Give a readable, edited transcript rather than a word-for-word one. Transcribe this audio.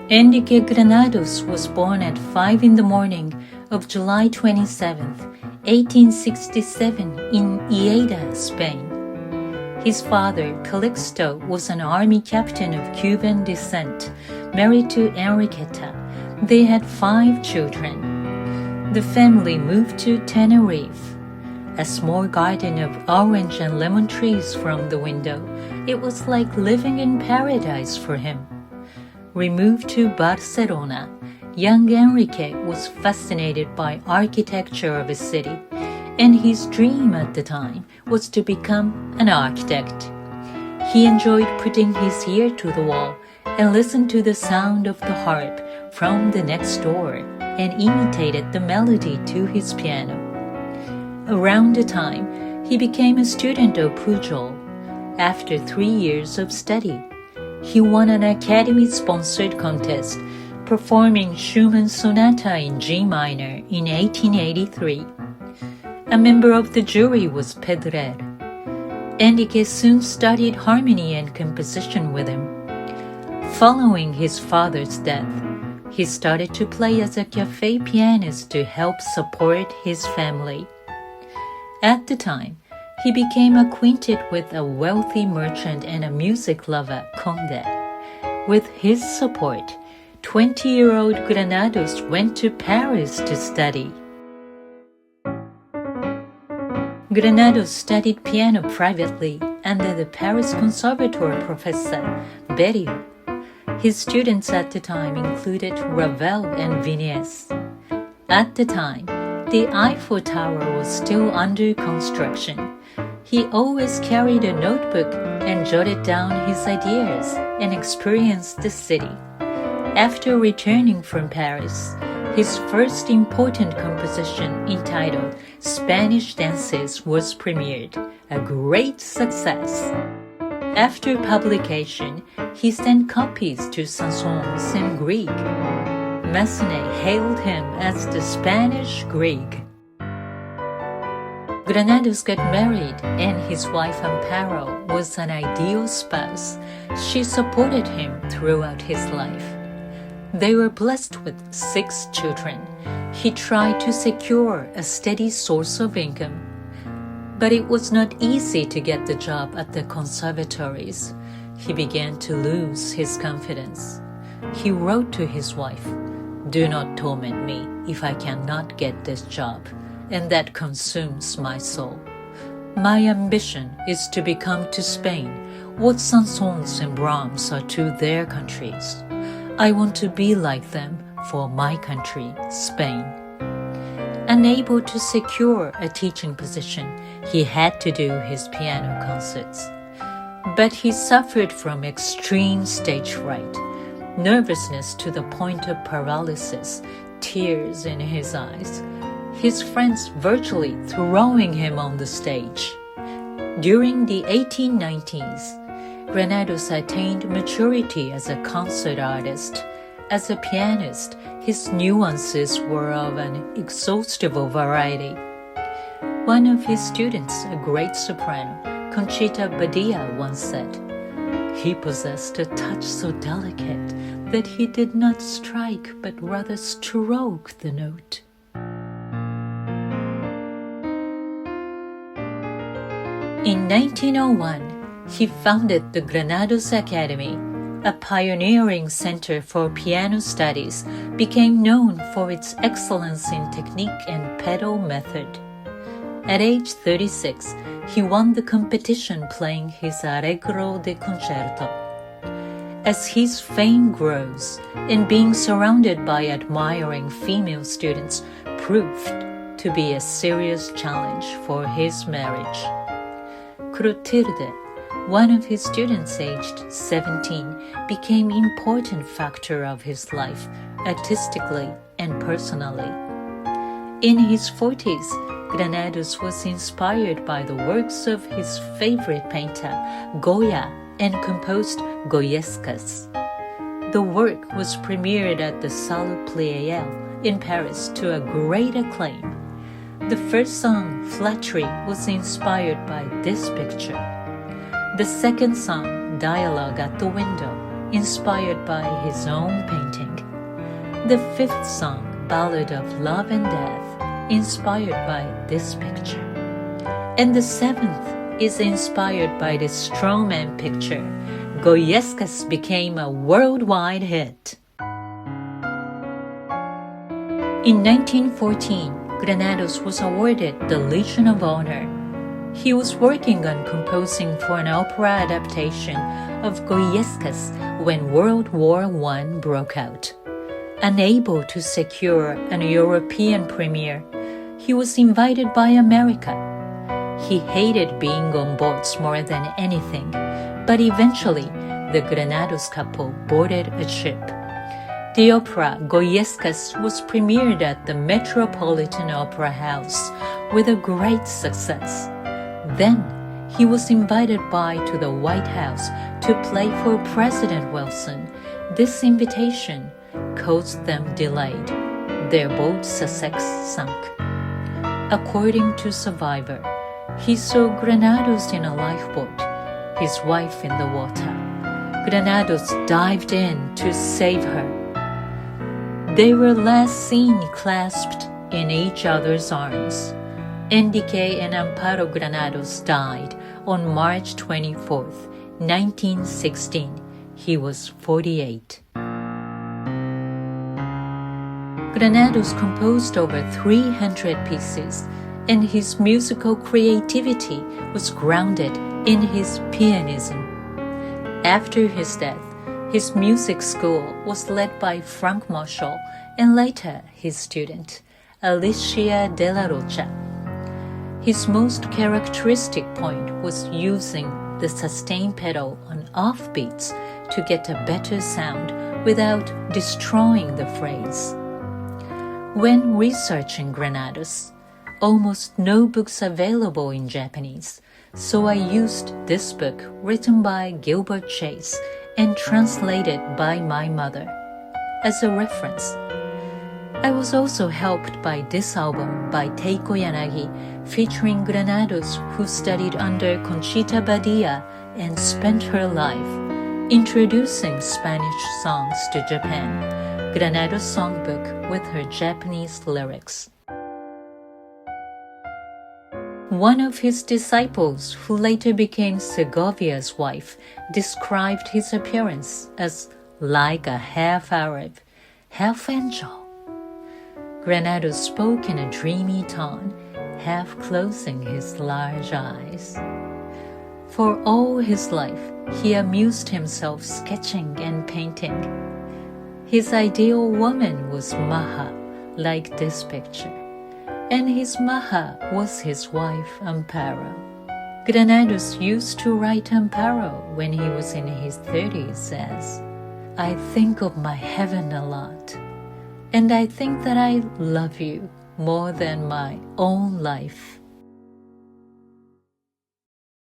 Enrique Granados was born at 5 in the morning of July 27, 1867 in Lleida, Spain. His father, Calixto, was an army captain of Cuban descent, married to Enriqueta. They had 5 children. The family moved to Tenerife. A small garden of orange and lemon trees from the window. It was like living in paradise for him. Removed to Barcelona, young Enrique was fascinated by architecture of a city, and his dream at the time was to become an architect. He enjoyed putting his ear to the wall and listened to the sound of the harp from the next door and imitated the melody to his piano. Around the time, he became a student of Pujol. After 3 years of study, he won an Academy-sponsored contest, performing Schumann's Sonata in G minor in 1883. A member of the jury was Pedrer. Enrique soon studied harmony and composition with him. Following his father's death, he started to play as a cafe pianist to help support his family. At the time, he became acquainted with a wealthy merchant and a music lover, Conde. With his support, 20-year-old Granados went to Paris to study. Granados studied piano privately under the Paris Conservatoire professor, Berriot. His students at the time included Ravel and Vignès. At the time, the Eiffel Tower was still under construction. He always carried a notebook and jotted down his ideas and experienced the city. After returning from Paris, his first important composition, entitled Spanish Dances, was premiered, a great success. After publication, he sent copies to Saint-Saëns in Greek. Massenet hailed him as the Spanish Grieg. Granados got married, and his wife Amparo was an ideal spouse. She supported him throughout his life. They were blessed with 6 children. He tried to secure a steady source of income, but it was not easy to get the job at the conservatories. He began to lose his confidence. He wrote to his wife, "Do not torment me if I cannot get this job, and that consumes my soul. My ambition is to become to Spain what Saint-Saëns and Brahms are to their countries. I want to be like them for my country, Spain." Unable to secure a teaching position, he had to do his piano concerts. But he suffered from extreme stage fright, nervousness to the point of paralysis, tears in his eyes, his friends virtually throwing him on the stage. During the 1890s, Granados attained maturity as a concert artist. As a pianist, his nuances were of an exhaustive variety. One of his students, a great soprano, Conchita Badia, once said, "He possessed a touch so delicate that he did not strike but rather stroke the note." In 1901, he founded the Granados Academy, a pioneering center for piano studies, became known for its excellence in technique and pedal method. At age 36, he won the competition playing his Allegro de Concerto. As his fame grows, and being surrounded by admiring female students proved to be a serious challenge for his marriage. Clotilde, one of his students aged 17, became an important factor of his life, artistically and personally. In his 40s, Granados was inspired by the works of his favorite painter, Goya, and composed Goyescas. The work was premiered at the Salle Pleyel in Paris to a great acclaim. The first song, Flattery, was inspired by this picture. The second song, Dialogue at the Window, inspired by his own painting. The fifth song, Ballad of Love and Death, inspired by this picture. And the seventh is inspired by the strongman picture. Goyescas became a worldwide hit. In 1914, Granados was awarded the Legion of Honor. He was working on composing for an opera adaptation of Goyescas when World War I broke out. Unable to secure an European premiere, he was invited by America. He hated being on boats more than anything, but eventually the Granados couple boarded a ship. The opera Goyescas was premiered at the Metropolitan Opera House with a great success. Then he was invited to the White House to play for President Wilson. This invitation caused them delayed. Their boat Sussex sunk. According to Survivor, he saw Granados in a lifeboat, his wife in the water. Granados dived in to save her. They were last seen clasped in each other's arms. Enrique and Amparo Granados died on March 24, 1916. He was 48. Granados composed over 300 pieces, and his musical creativity was grounded in his pianism. After his death, his music school was led by Frank Marshall and later his student, Alicia de la Rocha. His most characteristic point was using the sustain pedal on offbeats to get a better sound without destroying the phrase. When researching Granados, almost no books available in Japanese, so I used this book written by Gilbert Chase and translated by my mother as a reference. I was also helped by this album by Teiko Yanagi featuring Granados, who studied under Conchita Badia and spent her life introducing Spanish songs to Japan, Granados songbook with her Japanese lyrics. One of his disciples, who later became Segovia's wife, described his appearance as like a half Arab, half angel. Granados spoke in a dreamy tone, half closing his large eyes. For all his life, he amused himself sketching and painting. His ideal woman was Maha, like this picture, and his Maha was his wife Amparo. Granados used to write Amparo when he was in his 30s as, "I think of my heaven a lot, and I think that I love you more than my own life."